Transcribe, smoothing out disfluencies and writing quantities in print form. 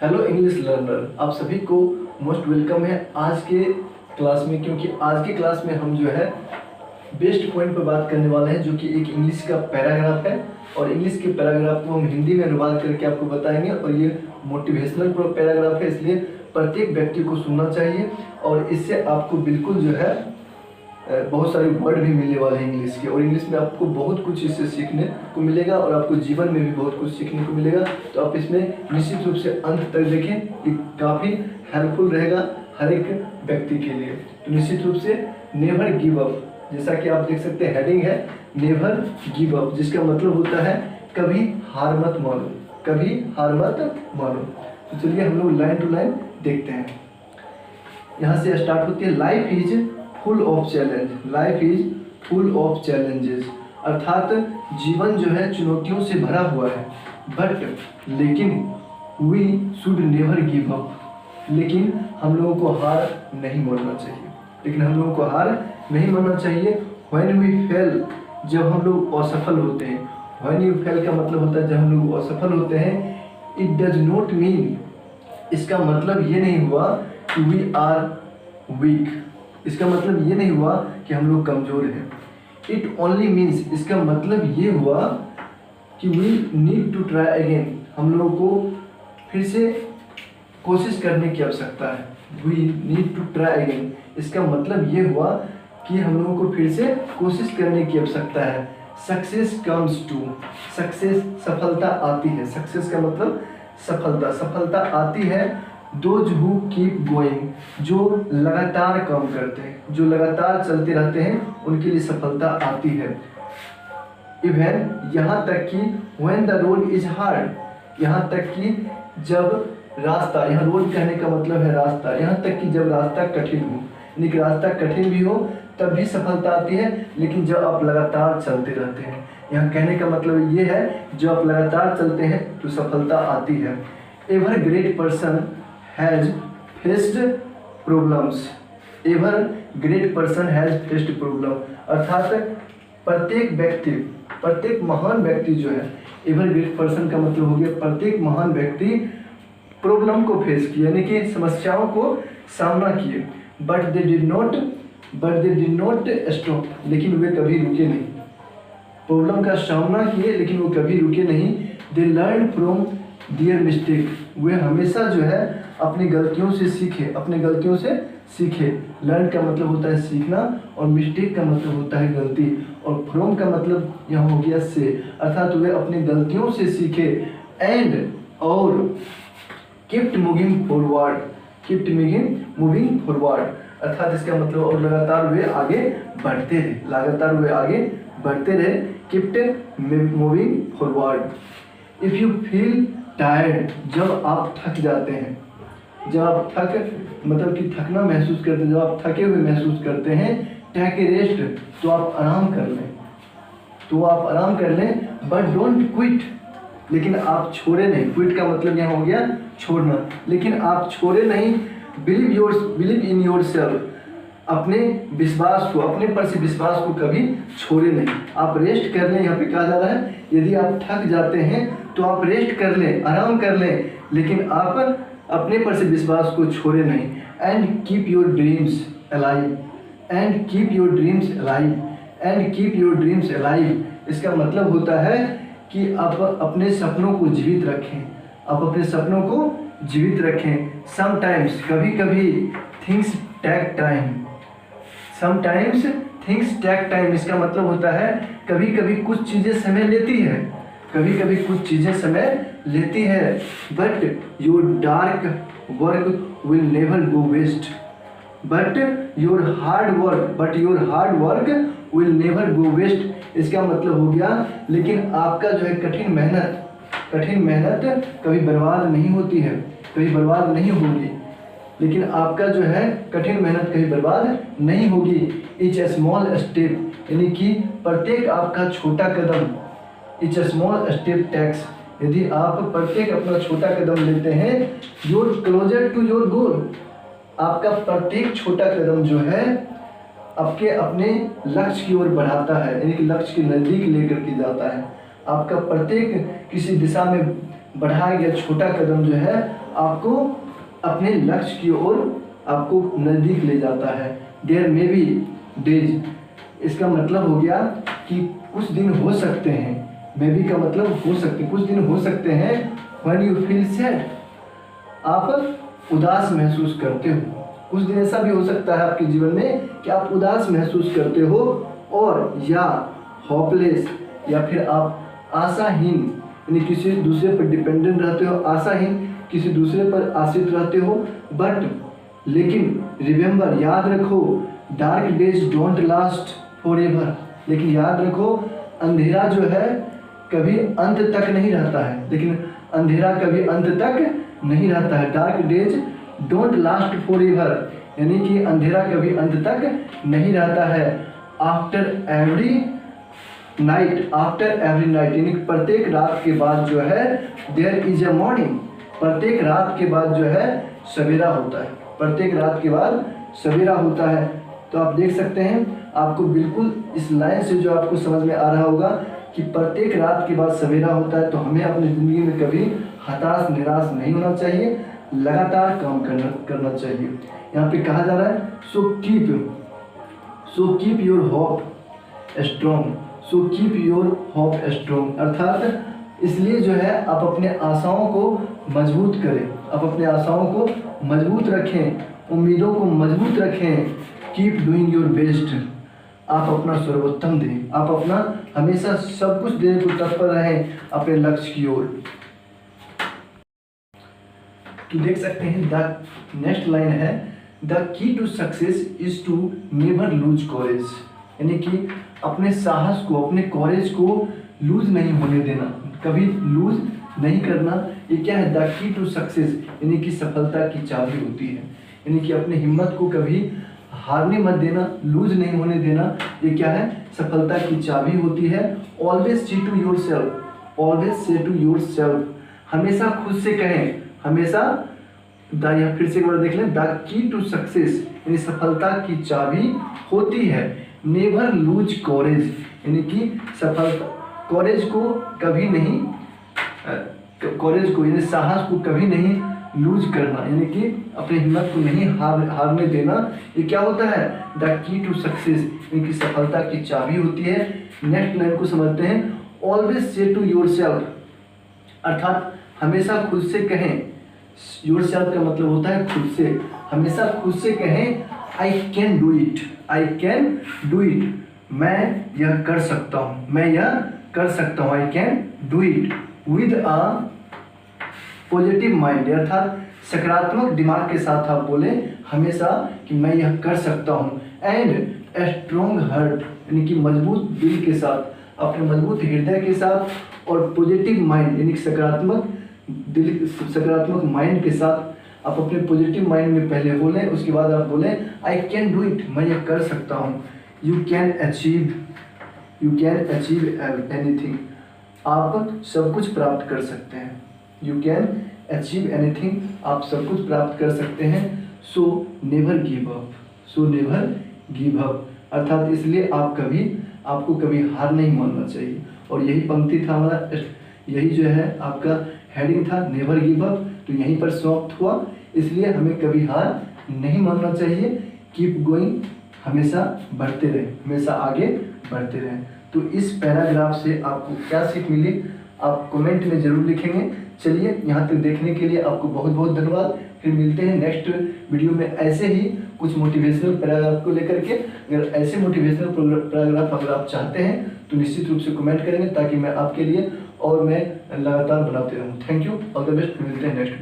Hello English learner, आप सभी को मोस्ट वेलकम है आज के क्लास में। क्योंकि आज के क्लास में हम जो है बेस्ट पॉइंट पर बात करने वाले हैं, जो कि एक इंग्लिश का पैराग्राफ है। और इंग्लिश के पैराग्राफ को हम हिंदी में अनुवाद करके आपको बताएंगे। और ये मोटिवेशनल पैराग्राफ है, इसलिए प्रत्येक व्यक्ति को सुनना चाहिए। और इससे आपको बिल्कुल जो है बहुत सारे वर्ड भी मिलने वाले हैं इंग्लिश के। और इंग्लिश में आपको बहुत कुछ इससे सीखने को मिलेगा और आपको जीवन में भी बहुत कुछ सीखने को मिलेगा। तो आप इसमें निश्चित रूप से अंत तक देखें, ये काफ़ी हेल्पफुल रहेगा हर एक व्यक्ति के लिए। तो निश्चित रूप से नेवर गिव अप, जैसा कि आप देख सकते हैं हेडिंग है नेवर गिव अप, जिसका मतलब होता है कभी हार मत मानो, कभी हार मत मानो। तो चलिए हम लोग लाइन टू लाइन देखते हैं। यहाँ से स्टार्ट होती है, life is full of challenge, life is full of challenges, अर्थात जीवन जो है चुनौतियों से भरा हुआ है। बट लेकिन we should never give up, लेकिन हम लोगों को हार नहीं मानना चाहिए, लेकिन हम लोगों को हार नहीं मानना चाहिए। व्हेन वी फेल, जब हम लोग असफल होते हैं, व्हेन यू फेल का मतलब होता है जब हम लोग असफल होते हैं। इट डज नॉट मीन, इसका मतलब ये नहीं हुआ कि वी आर वीक, इसका मतलब ये नहीं हुआ कि हम लोग कमज़ोर हैं। इट ओनली मीन्स, इसका मतलब ये हुआ कि we need to try again, हम लोगों को फिर से कोशिश करने की आवश्यकता है। We need to try again, इसका मतलब ये हुआ कि हम लोगों को फिर से कोशिश करने की आवश्यकता है। सक्सेस कम्स टू, सक्सेस सफलता आती है, सक्सेस का मतलब सफलता, सफलता आती है दोज हु कीप गोइंग, जो लगातार काम करते हैं, जो लगातार चलते रहते हैं, उनके लिए सफलता आती है। इवन यहाँ तक कि when the road is hard, यहाँ तक कि जब रास्ता, यहाँ रोड कहने का मतलब है रास्ता, यहाँ तक कि जब रास्ता कठिन हो, यानी कि रास्ता कठिन भी हो तब भी सफलता आती है। लेकिन जब आप लगातार चलते रहते हैं, यहाँ कहने का मतलब ये है जो आप लगातार चलते हैं तो सफलता आती है। Ever great person has faced problems, ever great person has faced problem, अर्थात प्रत्येक व्यक्ति, प्रत्येक महान व्यक्ति जो है, एवर ग्रेट पर्सन का मतलब हो गया प्रत्येक महान व्यक्ति प्रॉब्लम को फेस किया, यानी कि समस्याओं को सामना किए। But they did not stop, लेकिन वे कभी रुके नहीं। प्रॉब्लम का सामना किए लेकिन वो कभी रुके नहीं। They learn from their mistake, वे हमेशा जो है अपनी गलतियों से सीखे, अपने गलतियों से सीखे। लर्न का मतलब होता है सीखना और मिस्टेक का मतलब होता है गलती। और फ्रॉम का मतलब यहाँ हो गया से, अर्थात वे अपनी गलतियों से सीखे। एंड और kept moving forward, kept moving forward, अर्थात इसका मतलब और लगातार वे आगे बढ़ते रहे, लगातार वे आगे बढ़ते रहे। Kept moving forward. If you feel tired, जब आप थक जाते हैं, जब आप मतलब कि थकना महसूस करते हैं, जब आप थके हुए महसूस करते हैं, टेक ए रेस्ट, तो आप आराम कर लें, तो आप आराम कर लें। बट डोंट क्विट, लेकिन आप छोड़े नहीं। क्विट का मतलब यहाँ हो गया छोड़ना, लेकिन आप छोड़े नहीं। बिलीव इन योर सेल्फ, अपने विश्वास को, अपने पर से विश्वास को कभी छोड़े नहीं। आप रेस्ट कर लें, यहाँ पे कहा जा रहा है यदि आप थक जाते हैं तो आप रेस्ट कर लें, आराम कर लें, लेकिन आप अपने पर से विश्वास को छोड़े नहीं। And keep your dreams alive, and keep your dreams alive, and keep your dreams alive, इसका मतलब होता है कि आप अपने सपनों को जीवित रखें, आप अपने सपनों को जीवित रखें। समटाइम्स, कभी कभी, things take time, sometimes things take time, इसका मतलब होता है कभी कभी कुछ चीज़ें समय लेती है, कभी कभी कुछ चीज़ें समय लेती है। But your dark work will never go waste, but your hard work will never go waste, इसका मतलब हो गया लेकिन आपका जो है कठिन मेहनत कभी बर्बाद नहीं होती है, कभी बर्बाद नहीं होगी, लेकिन आपका जो है कठिन मेहनत कभी बर्बाद नहीं होगी। इच ए स्मॉल स्टेप, यानी कि प्रत्येक आपका छोटा कदम, each a small step takes, यदि आप प्रत्येक अपना छोटा कदम लेते हैं, your closer to your goal, आपका प्रत्येक छोटा कदम जो है आपके अपने लक्ष्य की ओर बढ़ाता है, यानी कि लक्ष्य के नज़दीक लेकर के जाता है। आपका प्रत्येक किसी दिशा में बढ़ाया गया छोटा कदम जो है आपको अपने लक्ष्य की ओर आपको नज़दीक ले जाता है। देयर मे बी डेज, इसका मतलब हो गया कि कुछ दिन हो सकते हैं, मे बी का मतलब हो सकते, कुछ दिन हो सकते हैं व्हेन यू फील सैड, आप उदास महसूस करते हो। कुछ दिन ऐसा भी हो सकता है आपके जीवन में कि आप उदास महसूस करते हो, और या होपलेस, या फिर आप आशाहीन, यानी किसी दूसरे पर डिपेंडेंट रहते हो, आशाहीन, किसी दूसरे पर आश्रित रहते हो। बट लेकिन रिमेंबर, याद रखो, dark days don't last for ever, लेकिन याद रखो अंधेरा जो है कभी अंत तक नहीं रहता है, लेकिन अंधेरा कभी अंत तक नहीं रहता है। Dark days don't last for ever, यानी कि अंधेरा कभी अंत तक नहीं रहता है। After every night, after every night, यानी प्रत्येक रात के बाद जो है देयर इज अ मॉर्निंग, प्रत्येक रात के बाद जो है सवेरा होता है, प्रत्येक रात के बाद सवेरा होता है। तो आप देख सकते हैं, आपको बिल्कुल इस लाइन से जो आपको समझ में आ रहा होगा कि प्रत्येक रात के बाद सवेरा होता है। तो हमें अपनी ज़िंदगी में कभी हताश निराश नहीं होना चाहिए, लगातार काम करना चाहिए। यहाँ पे कहा जा रहा है so keep your hope strong, so keep your hope strong, अर्थात इसलिए जो है आप अपने आशाओं को मजबूत करें, आप अपने आशाओं को मजबूत रखें, उम्मीदों को मजबूत रखें। कीप डूइंग योर बेस्ट, आप अपना सर्वोत्तम दें, आप अपना हमेशा सब कुछ देने को तत्पर रहें अपने लक्ष्य की ओर। तो देख सकते हैं द नेक्स्ट लाइन है the key to success is to never lose courage, यानी कि अपने साहस को, अपने कॉरेज को लूज नहीं होने देना, कभी लूज नहीं करना। ये क्या है? द की टू सक्सेस, यानी कि सफलता की चाबी होती है, यानी कि अपनी हिम्मत को कभी हारने मत देना, लूज नहीं होने देना। ये क्या है? सफलता की चाबी होती है। Always say to yourself, always say to yourself, हमेशा खुद से कहें, हमेशा या फिर से एक बार देख लें, द की टू सक्सेस यानी सफलता की चाबी होती है। नेवर लूज कॉरेज, यानी कि सफलता, कॉरेज को कभी नहीं, कॉरेज को यानी साहस को कभी नहीं लूज करना, यानी कि अपनी हिम्मत को नहीं हारने देना। ये क्या होता है? द की टू सक्सेस, यानी कि सफलता की चाबी होती है। नेक्स्ट लाइन को समझते हैं, always say to your self, अर्थात हमेशा खुद से कहें। योर सेल्फ का मतलब होता है खुद से, हमेशा खुद से कहें I can do it, I can do it, मैं यह कर सकता हूँ, मैं यह कर सकता हूँ, I can do it with a positive mind, अर्थात सकारात्मक दिमाग के साथ आप बोले हमेशा कि मैं यह कर सकता हूँ। एंड ए स्ट्रॉन्ग हार्ट, यानी कि मजबूत दिल के साथ, अपने मजबूत हृदय के साथ, और पॉजिटिव माइंड यानी सकारात्मक दिल, सकारात्मक माइंड के साथ आप अपने पॉजिटिव माइंड में पहले बोलें, उसके बाद आप बोलें आई कैन डू इट, मैं यह कर सकता हूँ। You can achieve, you can achieve anything, आप सब कुछ प्राप्त कर सकते हैं। यू कैन अचीव एनीथिंग, आप सब कुछ प्राप्त कर सकते हैं। So never give up, so never give up, अर्थात इसलिए आपको कभी हार नहीं मानना चाहिए। और यही पंक्ति था हमारा, यही जो है आपका हेडिंग था, नेवर गिव अप। तो यहीं पर समाप्त हुआ। इसलिए हमें कभी हार नहीं मानना चाहिए। कीप गोइंग, हमेशा बढ़ते रहें, हमेशा आगे बढ़ते रहें। तो इस पैराग्राफ से आपको क्या सीख मिली, आप कमेंट में ज़रूर लिखेंगे। चलिए, यहाँ तक देखने के लिए आपको बहुत बहुत धन्यवाद। फिर मिलते हैं नेक्स्ट वीडियो में ऐसे ही कुछ मोटिवेशनल पैराग्राफ को लेकर के। अगर ऐसे मोटिवेशनल पैराग्राफ अगर आप चाहते हैं तो निश्चित रूप से कमेंट करेंगे, ताकि मैं आपके लिए और मैं लगातार बनाते रहूँ। Thank you, all the best. मिलते हैं नेक्स्ट।